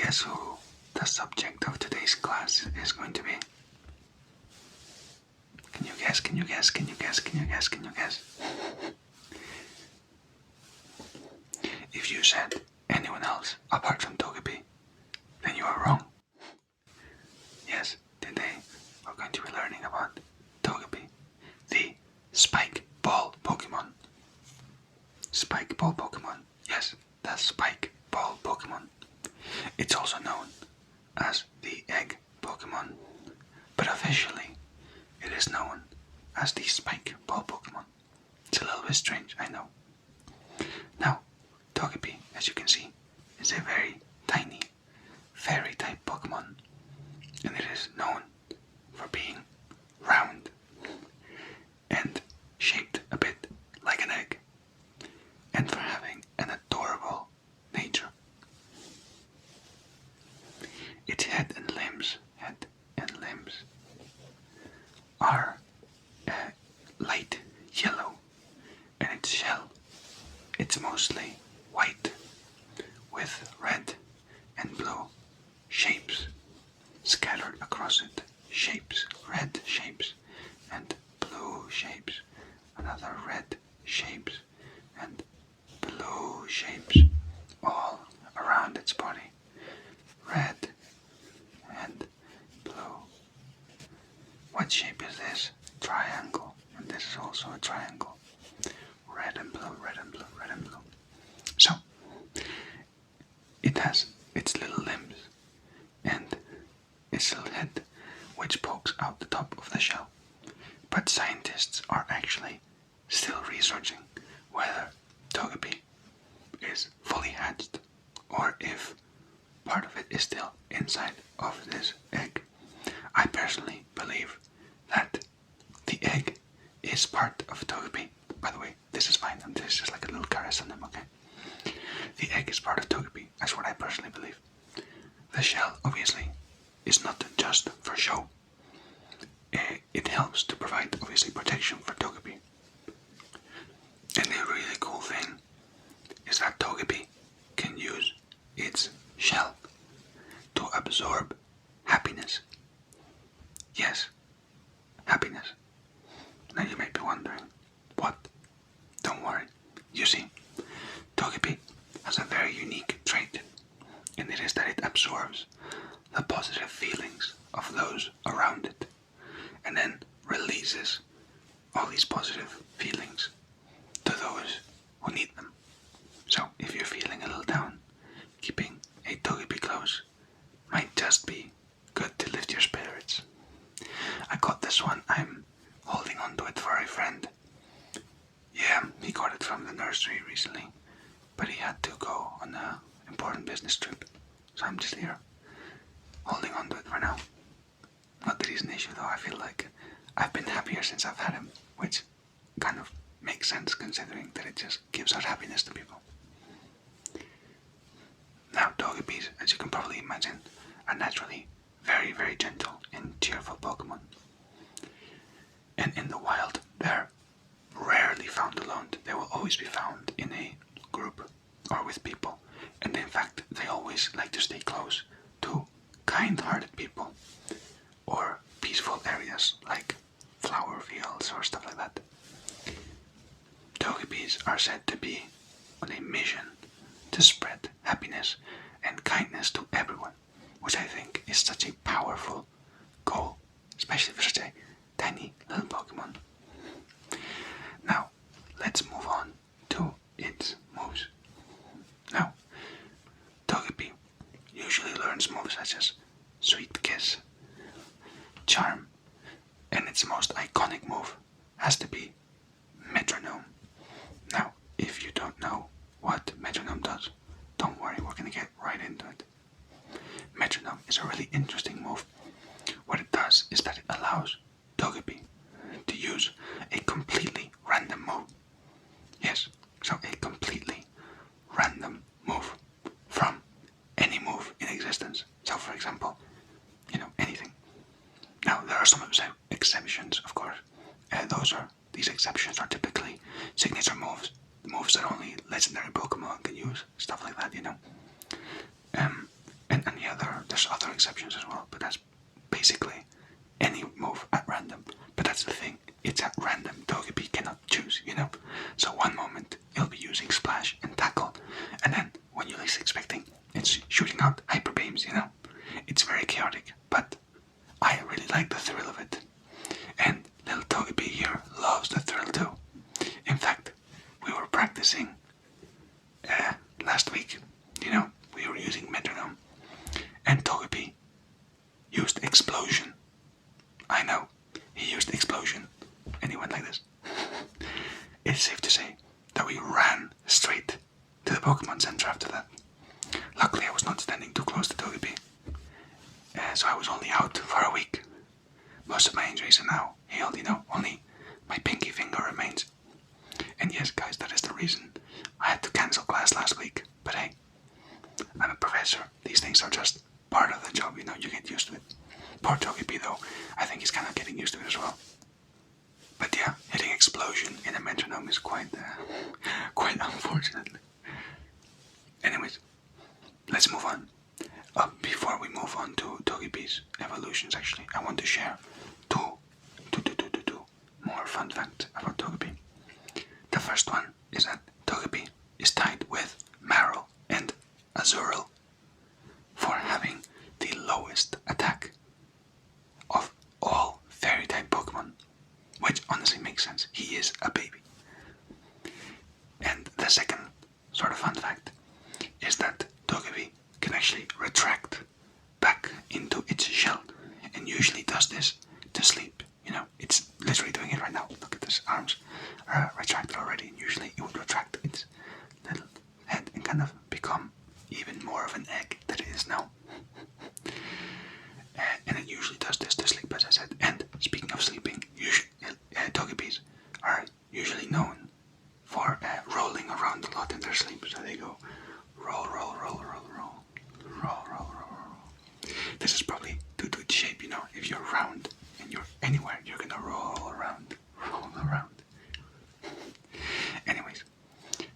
guess who the subject of today's class is going to be? Can you guess? Can you guess? Can you guess? Can you guess? Can you guess? If you said anyone else apart from Togepi, then you are wrong. Yes, today we're going to be learning about Togepi, the Spike Ball Pokemon. Spike Ball Pokemon. Yes, the Spike Ball Pokemon. It's also known as the Egg Pokemon, but officially it is known as the Spike Ball Pokemon. It's a little bit strange, I know. Now, Togepi, as you can see, is a very tiny fairy type Pokemon, and it is known for being round and shaped a bit like an egg, and for having an adorable nature. Its head and limbs are light yellow, and its shell, it's mostly white with red and blue shapes scattered across it. Shapes, red shapes and blue shapes, another red shapes and blue shapes all around its body. Red and blue. What shape is this? Triangle. And this is also a triangle. Red and blue, red and blue, red and blue. So, it has its little limbs and its little head, which pokes out the top of the shell. But scientists are actually still researching whether Togepi is fully hatched or if part of it is still inside of this egg. I personally believe that the egg is part of Togepi. By the way, this is fine, and this is just like a little caress on them, okay? The egg is part of Togepi. That's what I personally believe. The shell, obviously, is not just for show. It helps to provide, obviously, protection for Togepi. And the really cool thing is that Togepi can use its shell to absorb happiness. Yes, happiness. Now you may be wondering, what? Don't worry. You see, Togepi has a very unique trait, and it is that it absorbs the positive feelings of those around it, and then releases all these positive feelings to those who need them. So, if you're feeling a little down, keeping a Togepi close might just be good to lift your spirits. I got this one. I'm holding on to it for a friend. Yeah, he got it from the nursery recently, but he had to go on an important business trip, so I'm just here, holding on to it for now. Not that he's an issue though. I feel like I've been happier since I've had him, which kind of makes sense considering that it just gives out happiness to people. Now, Togepis, as you can probably imagine, are naturally very, very gentle and cheerful Pokemon. And in the wild, they're rarely found alone. They will always be found in a group or with people. And in fact, they always like to stay close to kind-hearted people or peaceful areas like flower fields or stuff like that. Togepis are said to be on a mission to spread happiness and kindness to everyone, which I think is such a powerful goal, especially for such a tiny little Pokemon. Now, let's move on to its moves. Now, Togepi usually learns moves such as Sweet Kiss, Charm, and its most iconic move has to be Metronome. Now, if you don't know what Metronome does, don't worry, we're going to get right into it. Metronome is a really interesting move. What it does is that it allows Togepi to use a completely random move. Yes, so a completely random move from any move in existence. So for example, anything. Now there are some exceptions, of course. These exceptions are typically signature moves, moves that only legendary Pokemon can use, stuff like that, And exceptions as well, but that's basically any move at random. But that's the thing, it's at random. Togepi cannot choose, So one moment it'll be using Splash and Tackle, and then when you're least expecting, it's shooting out Hyper Beams, It's very chaotic, but I really like the thrill of it. And little Togepi here loves the thrill too. In fact, we were practicing last week, we were using Metronome, and Togepi used Explosion. I know, he used Explosion, and he went like this. It's safe to say that we ran straight to the Pokemon Center after that. Luckily, I was not standing too close to Togepi, so I was only out for a week. Most of my injuries are now healed, only my pinky finger remains. And yes, guys, that is the reason I had to cancel class last week. But hey, I'm a professor. These things are just part of the job, you get used to it. Poor Togepi, though, I think he's kind of getting used to it as well. But yeah, hitting Explosion in a Metronome is quite unfortunate. Anyways, let's move on. Before we move on to Togepi's evolutions, actually, I want to share two more fun facts about Togepi. The first one is that Togepi is tied with Marill and Azurill for having the lowest attack of all fairy-type Pokemon, which honestly makes sense. He is a baby. And the second sort of fun fact is that Togepi can actually retract back into its shell, and usually does this to sleep. It's literally doing it right now. Look at his arms are retracted already, and usually it would retract its little head and kind of become even more of an egg than it is now. And it usually does this to sleep, as I said. And speaking of sleeping, Togepis are usually known for rolling around a lot in their sleep. So they go roll, roll, roll, roll, roll, roll, roll, roll, roll. This is probably due to its shape, If you're round and you're anywhere, you're gonna roll around, roll around. Anyways,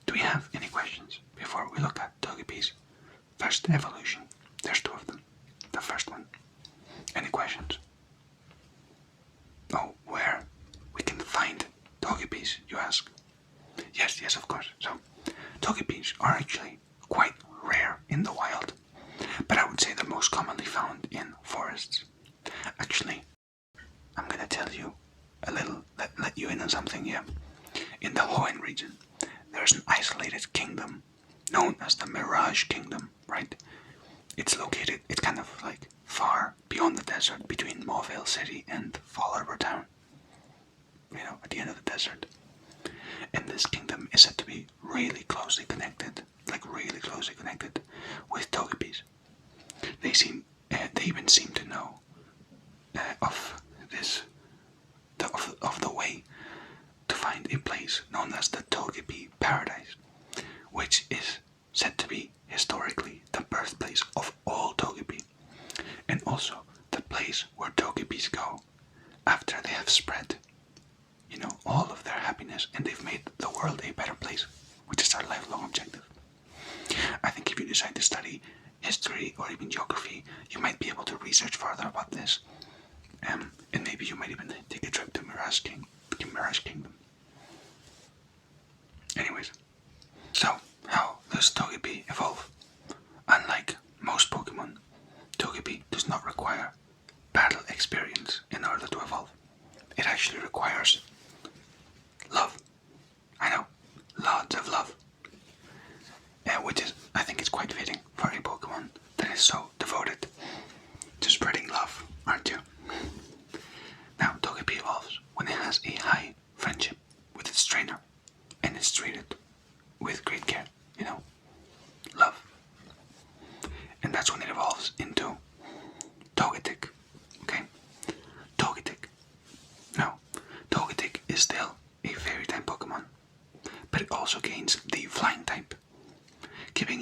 do we have any questions before we look at Togepi's first evolution? There's two of them. The first one. Any questions? Oh, where we can find Togepis, you ask? Yes, of course. So, Togepis are actually quite rare in the wild, but I would say they're most commonly found in forests. Actually, I'm gonna tell you a little, let you in on something here. In the Hoenn region, there's an isolated kingdom known as the Mirage Kingdom, right? It's located, it's kind of like far beyond the desert between Mauville City and Fall Harbor Town. At the end of the desert. And this kingdom is said to be really closely connected, with Togepis. They even seem to know of the way to find a place known as the Togepi Paradise, which is said to be historically the birthplace of all Togepi, and also the place where Togepis go after they have spread, all of their happiness, and they've made the world a better place, which is our lifelong objective. I think if you decide to study history or even geography, you might be able to research further about this, and maybe you might even take a trip to Mirage Kingdom. Anyways, so how does Togepi evolve? Unlike most Pokemon, Togepi does not require battle experience in order to evolve. It actually requires love. I know, lots of love. Which is, I think it's quite fitting for a Pokemon that is so devoted to spreading love, aren't you? Now, Togepi evolves when it has a high friendship with its trainer, and it's treated with great care, love. And that's when it evolves into Togetic, okay? Togetic. Now, Togetic is still a fairy type Pokemon, but it also gains the flying type, giving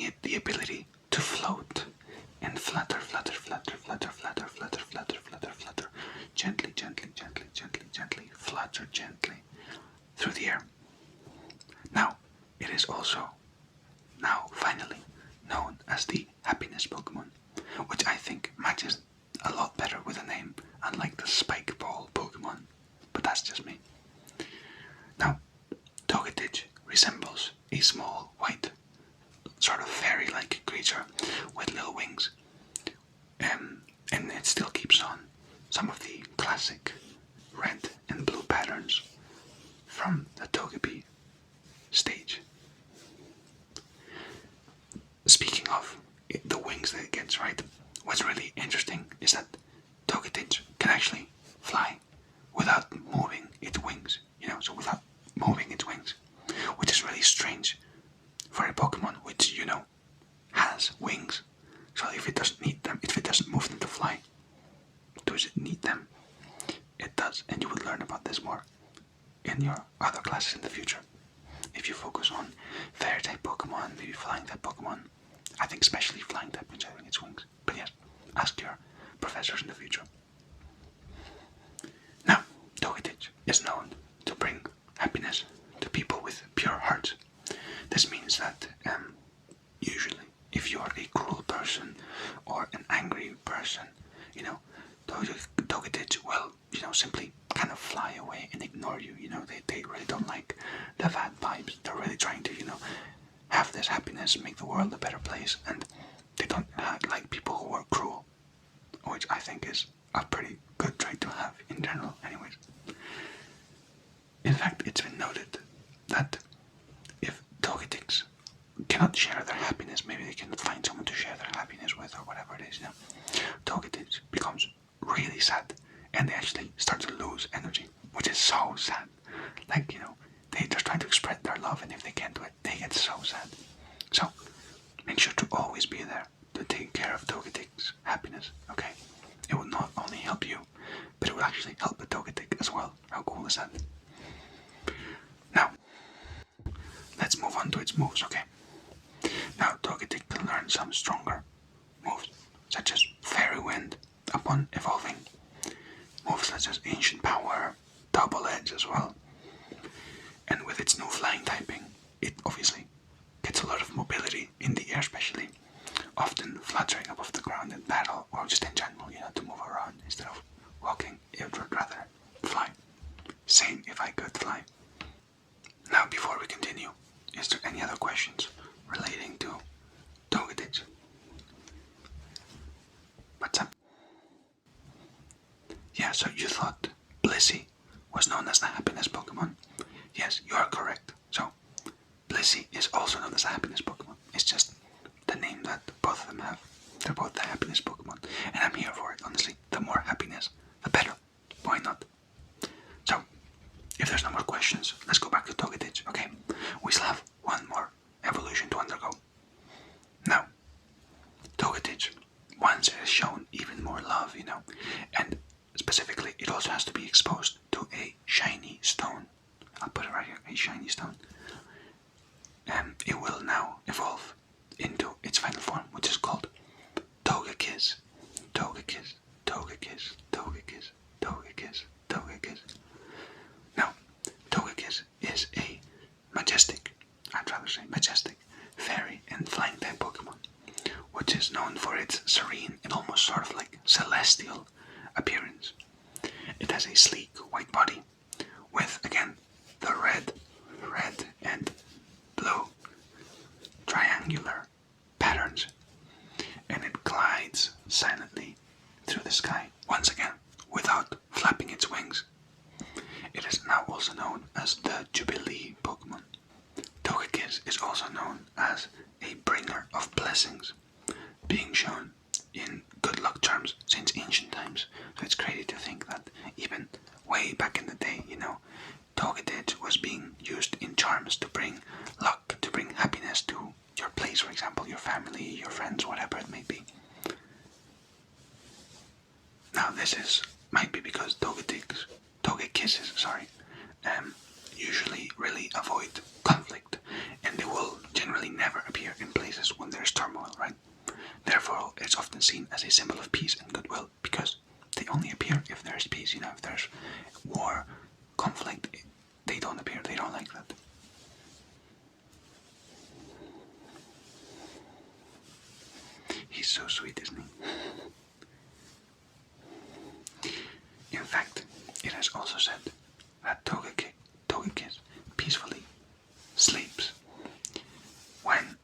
fairy-like creature with little wings. And it still keeps on some of the classic red and blue patterns from the Togepi stage. Speaking of the wings that it gets, right, what's really interesting is that Togetic can actually fly without moving its wings, so without moving its wings, which is really strange for a Pokemon which, has wings. So if it doesn't need them, if it doesn't move them to fly, does it need them? It does, and you will learn about this more in your other classes in the future. If you focus on fairy type Pokemon, maybe flying type Pokemon, I think especially flying type is having its wings. But yes, ask your professors in the future. Now, Togetic is known to bring happiness to people with pure hearts. This means that usually, if you are a cruel person or an angry person, Togetic will, simply kind of fly away and ignore you. They really don't like the bad vibes. They're really trying to, have this happiness, make the world a better place, and they don't like people who are cruel, which I think is a pretty good trait to have in general, anyways. In fact, it's been noted that if Togetics cannot share their happiness, maybe they can find someone to share their happiness with or whatever it is, Togetic becomes really sad and they actually start to lose energy, which is so sad. Like, they're just trying to express their love, and if they can't do it, they get so sad. So, make sure to always be there to take care of Togetic's happiness, okay? It will not only help you, but it will actually help the Togetic as well. How cool is that? Now, let's move on to its moves, okay? Now, Togetic can learn some stronger moves, such as Fairy Wind upon evolving. Moves such as Ancient Power, Double Edge as well. And with its new flying typing, it obviously gets a lot of mobility in the air especially, often fluttering above the ground in battle or just in general, to move around instead of walking. It would rather fly. Same if I could fly. Now, before we continue, is there any other questions relating to Togetic? What's up? Yeah, so you thought Blissey was known as the happiness Pokemon? Yes, you are correct. So, Blissey is also known as a happiness Pokemon. It's just the name that both of them have. They're both the happiness Pokemon. And I'm here for it, honestly. The more happiness, the better. Why not? So, if there's no more questions, let's go back to Togetic, okay? We still have one more evolution to undergo. Now, Togetic, once it is shown even more love, and specifically, it also has to be exposed to a shiny stone. I'll put it right here, a shiny stone. And it will now evolve into its final form, which is called Togekiss. Togekiss, Togekiss, Togekiss, Togekiss, Togekiss. Now, Togekiss is a majestic, fairy and flying type Pokemon, which is known for its serene and almost sort of like celestial appearance. It has a sleek white body with, again, the red and blue triangular patterns, and it glides silently through the sky, once again, without flapping its wings. It is now also known as the Jubilee Pokemon. Togekiss is also known as a bringer of blessings, being shown in good luck charms since ancient times. So it's crazy to think that even way back in the day, Togetic was being used in charms to bring luck, to bring happiness to your place, for example, your family, your friends, whatever it may be. Now this might be because Togekisses, usually really avoid conflict, and they will generally never appear in places when there's turmoil, right? Therefore, it's often seen as a symbol of peace and goodwill, because they only appear if there's peace, if there's war, conflict, they don't appear, they don't like that. He's so sweet, isn't he? In fact, it is also said that Togekiss peacefully sleeps when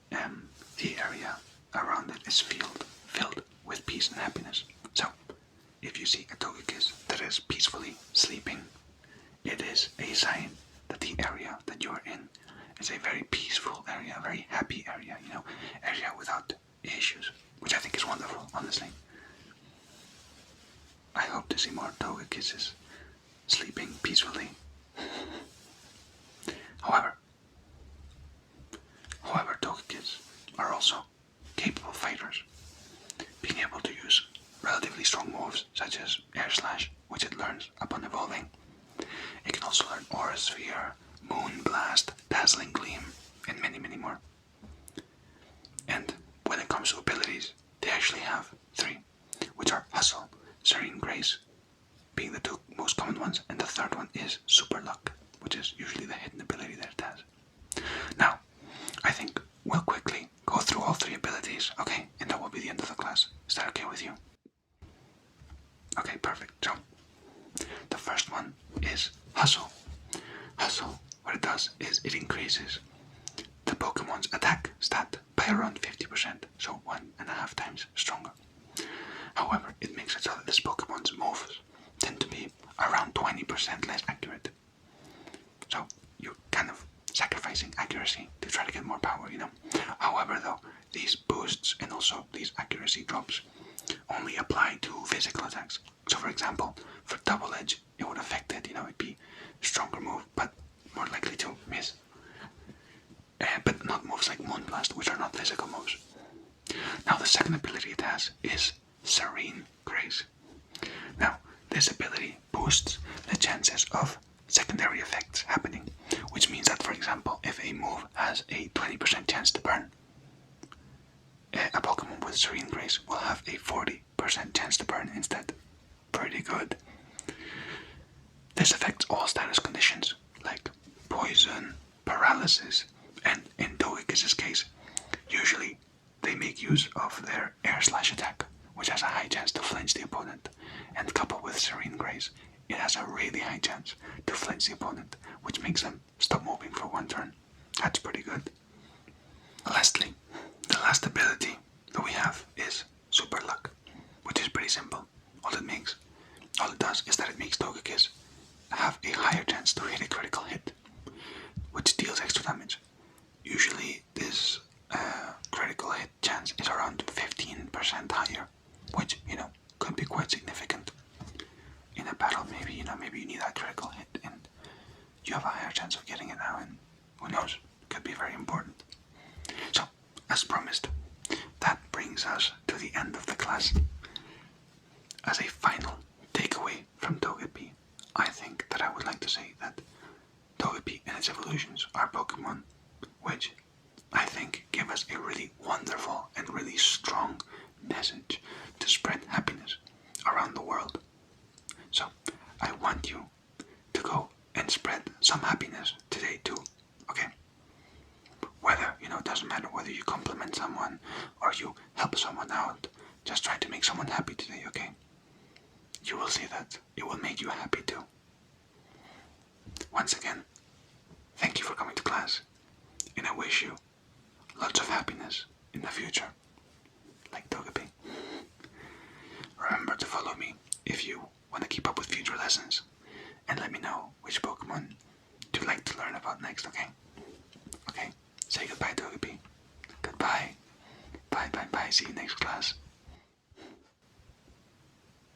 the area around it is filled with peace and happiness. So, if you see a Togekiss that is peacefully sleeping, it is a sign that the area that you're in is a very peaceful area, a very happy area, area without issues, which I think is wonderful, honestly. I hope to see more Togekisses sleeping peacefully. However, Togekiss are also capable fighters, being able to use relatively strong moves such as Air Slash, which it learns upon evolving. It can also learn Aura Sphere, Moon Blast, Dazzling Gleam, and many, many more. And when it comes to abilities, they actually have 3, which are Hustle, Serene Grace, being the 2 most common ones, and the third one is Super Luck, which is usually the hidden ability that it has. Now, I think we'll quickly go through all 3 abilities, okay? And that will be the end of the class. Is that okay with you? Okay, perfect. So, the first one is Hustle. Hustle, what it does is it increases the Pokemon's attack stat by around 50%, so 1.5 times stronger. However, it makes it so that this Pokemon's moves tend to be around 20% less accurate. So, you're kind of sacrificing accuracy to try to get more power, However, though, these boosts and also these accuracy drops only apply to physical attacks. So, for example, for Double Edge, it would affect it, it'd be a stronger move, but more likely to miss. But not moves like Moon Blast, which are not physical moves. Now, the second ability it has is Serene Grace. Now, this ability boosts the chances of secondary effects happening, which means that, for example, if a move has a 20% chance to burn, a Pokemon with Serene Grace will have a 40% chance to burn instead. Pretty good. This affects all status conditions, like poison, paralysis, and in Togekiss's case, usually they make use of their Air Slash attack, which has a high chance to flinch the opponent, and coupled with Serene Grace, it has a really high chance to flinch the opponent, which makes them stop moving for 1 turn. That's pretty good. Lastly, the last ability that we have is Super Luck, which is pretty simple. All it does is that it makes Togekiss have a higher chance to hit a critical hit, which deals extra damage. Usually this critical hit chance is around 15% higher, which, could be quite significant. In a battle, maybe you need that critical hit and you have a higher chance of getting it now, and who knows, could be very important. So, as promised, that brings us to the end of the class. As a final takeaway from Togepi, I think that I would like to say that Togepi and its evolutions are Pokemon which I think give us a really wonderful and really strong message to spread happiness around the world. So I want you to go and spread some happiness today too, okay? Whether, it doesn't matter whether you compliment someone or you help someone out, just try to make someone happy today, okay? You will see that it will make you happy too. Once again, thank you for coming to class, and I wish you lots of happiness in the future, like Togepi. Remember to follow me if you want to keep up with future lessons, and let me know which Pokemon you'd like to learn about next, okay? Okay, say goodbye, Togepi. Goodbye. Bye, bye, bye. See you next class.